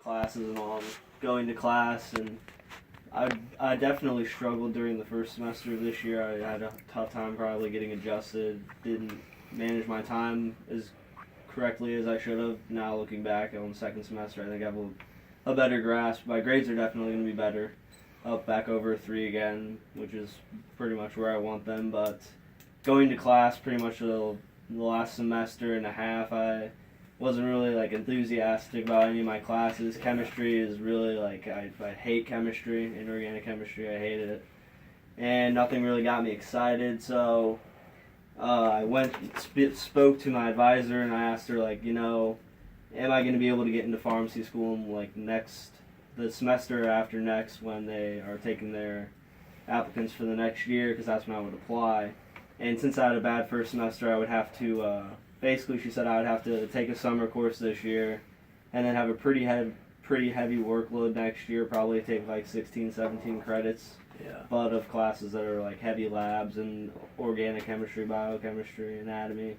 classes and all, going to class, and I definitely struggled during the first semester of this year. I had a tough time probably getting adjusted, didn't manage my time as correctly as I should have. Now looking back on the second semester, I think I have a better grasp. My grades are definitely going to be better, up back over a 3 again, which is pretty much where I want them, but going to class pretty much the last semester and a half, I wasn't really like enthusiastic about any of my classes. Chemistry is really like, I hate chemistry, inorganic chemistry, I hated it. And nothing really got me excited, so I went and spoke to my advisor, and I asked her, like, am I going to be able to get into pharmacy school in like the semester after next, when they are taking their applicants for the next year, because that's when I would apply. And since I had a bad first semester, I would have to, basically she said I would have to take a summer course this year, and then have a pretty heavy workload next year, probably take like 16, 17 credits, but of classes that are like heavy labs and organic chemistry, biochemistry, anatomy.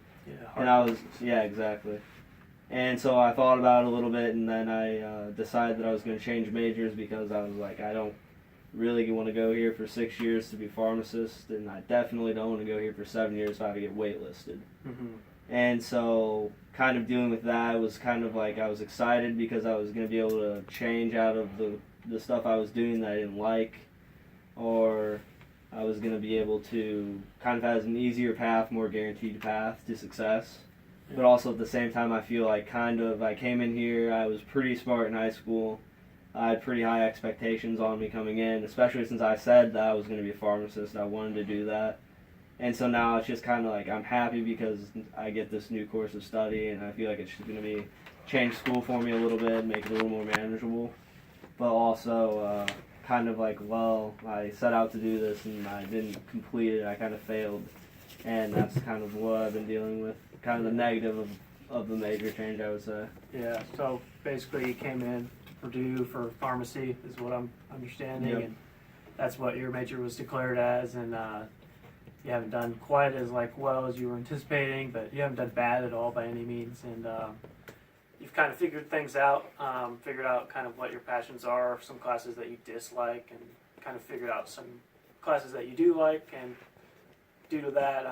Exactly. And so I thought about it a little bit, and then I decided that I was going to change majors, because I was like, I don't really want to go here for 6 years to be a pharmacist, and I definitely don't want to go here for 7 years if I have to get waitlisted. Mm-hmm. And so kind of dealing with that was kind of like, I was excited because I was going to be able to change out of the stuff I was doing that I didn't like, or I was going to be able to kind of have an easier path, more guaranteed path to success. But also at the same time, I feel like I came in here, I was pretty smart in high school. I had pretty high expectations on me coming in, especially since I said that I was going to be a pharmacist. I wanted to do that. And so now it's just kind of like, I'm happy because I get this new course of study, and I feel like it's just going to change school for me a little bit, make it a little more manageable. But also kind of like, well, I set out to do this and I didn't complete it. I kind of failed. And that's kind of what I've been dealing with. Kind of the negative of the major change, I would say. Yeah, so basically you came in Purdue for pharmacy is what I'm understanding, Yep. and that's what your major was declared as, and you haven't done quite as well as you were anticipating, but you haven't done bad at all by any means, and you've kind of figured things out, figured out kind of what your passions are, some classes that you dislike, and kind of figured out some classes that you do like, and due to that,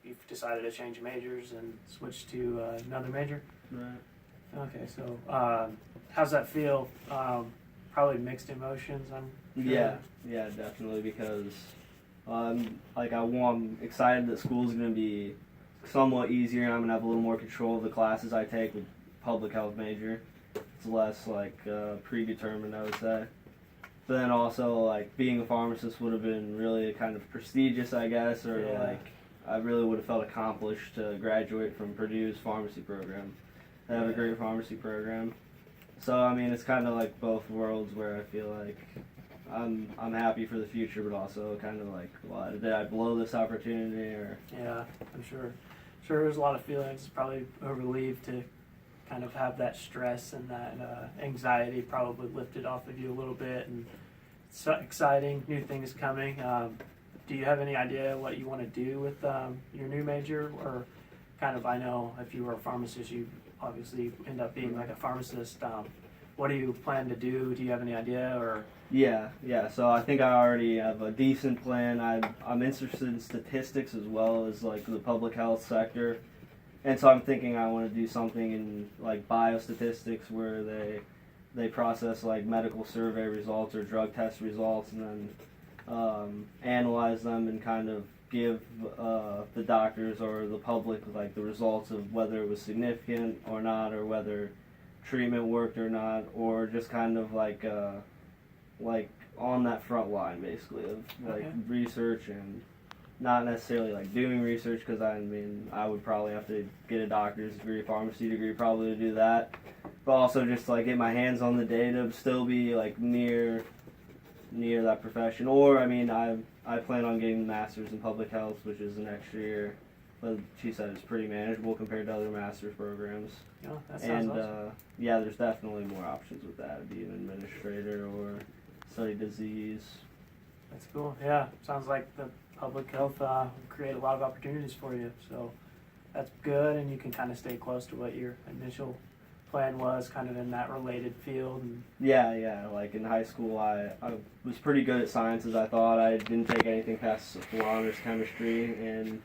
you've decided to change majors and switch to another major. Right. Okay, so how's that feel? Probably mixed emotions, I'm sure. Yeah, definitely, because I'm excited that school's going to be somewhat easier, and I'm going to have a little more control of the classes I take with public health major. It's less predetermined, I would say. But then also, being a pharmacist would have been really kind of prestigious, I guess, or I really would have felt accomplished to graduate from Purdue's pharmacy program. They have a great pharmacy program. So, I mean, it's kind of like both worlds, where I feel like I'm happy for the future, but also kind of like, well, did I blow this opportunity? Or Yeah, I'm sure. Sure, there's a lot of feelings. Probably relieved to kind of have that stress and that anxiety probably lifted off of you a little bit, and it's exciting, new things coming. Do you have any idea what you want to do with your new major, or kind of, I know if you were a pharmacist, you obviously end up being like a pharmacist. What do you plan to do? Do you have any idea, or? Yeah. So I think I already have a decent plan. I'm interested in statistics as well as the public health sector, and so I'm thinking I want to do something in biostatistics, where they process medical survey results or drug test results, and then analyze them and kind of give the doctors or the public the results of whether it was significant or not, or whether treatment worked or not, or just kind of on that front line, basically, of research, and not necessarily doing research, because I would probably have to get a doctor's degree, pharmacy degree probably to do that, but also just get my hands on the data, still be near that profession. Or I plan on getting a master's in public health, which is an extra year, but she said it's pretty manageable compared to other master's programs. Oh, that sounds awesome. There's definitely more options with that, be an administrator or study disease. That's cool. Yeah, sounds like the public health will create a lot of opportunities for you, so that's good, and you can kind of stay close to what your initial plan was, kind of in that related field. And Yeah. Like in high school, I was pretty good at sciences. I thought I didn't take anything past 4 honors chemistry, and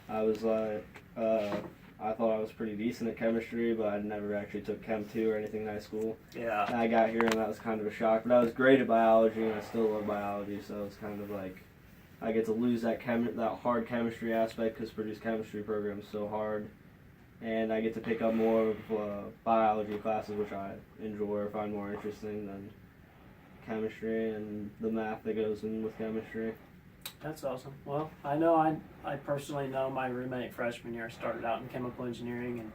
I was I thought I was pretty decent at chemistry, but I never actually took Chem 2 or anything in high school. yeah, And I got here, and that was kind of a shock. But I was great at biology, and I still love biology, so it's kind of like I get to lose that hard chemistry aspect because Purdue's chemistry program is so hard. And I get to pick up more of biology classes, which I enjoy or find more interesting than chemistry and the math that goes in with chemistry. that's awesome. Well, I personally know my roommate freshman year started out in chemical engineering and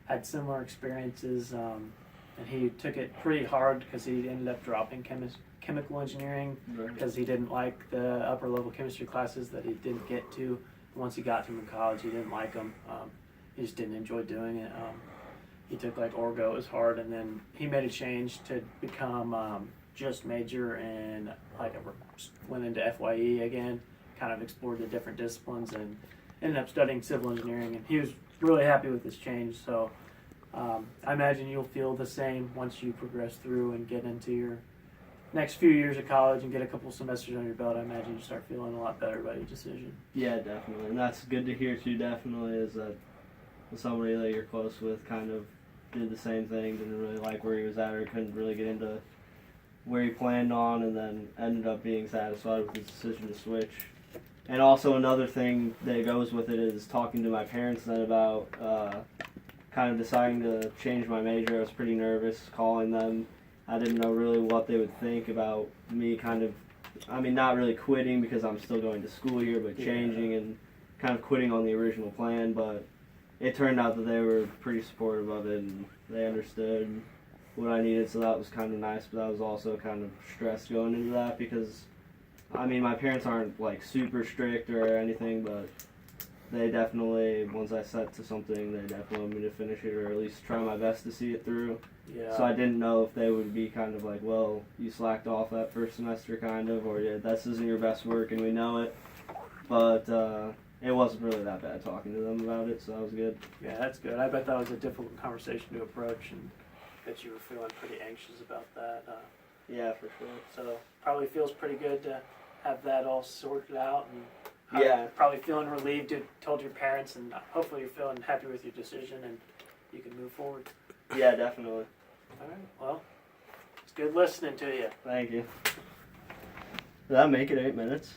had similar experiences. And he took it pretty hard because he ended up dropping chemical engineering because he didn't like the upper level chemistry classes that he didn't get to. Once he got to them in college, he didn't like them. He just didn't enjoy doing it. He took like orgo as hard, and then he made a change to become just major and went into FYE again, kind of explored the different disciplines and ended up studying civil engineering, and he was really happy with this change. So I imagine you'll feel the same once you progress through and get into your next few years of college and get a couple semesters on your belt. I imagine you start feeling a lot better about your decision. Yeah, definitely. And that's good to hear too, definitely, is that somebody that you're close with kind of did the same thing, didn't really like where he was at or couldn't really get into where he planned on, and then ended up being satisfied with his decision to switch. And also another thing that goes with it is talking to my parents then about kind of deciding to change my major. I was pretty nervous calling them. I didn't know really what they would think about me not really quitting because I'm still going to school here, but changing and kind of quitting on the original plan. But it turned out that they were pretty supportive of it, and they understood what I needed, so that was kind of nice. But I was also kind of stressed going into that because, my parents aren't like super strict or anything, but they definitely, once I set to something, they definitely want me to finish it or at least try my best to see it through. Yeah. So I didn't know if they would be kind of like, well, you slacked off that first semester kind of, or yeah, this isn't your best work and we know it. But it wasn't really that bad talking to them about it, so that was good. Yeah, that's good. I bet that was a difficult conversation to approach, and that you were feeling pretty anxious about that. Yeah, for sure. So probably feels pretty good to have that all sorted out, and probably feeling relieved you told your parents, and hopefully you're feeling happy with your decision and you can move forward. Yeah, definitely. All right, well, it's good listening to you. Thank you. Did that make it 8 minutes?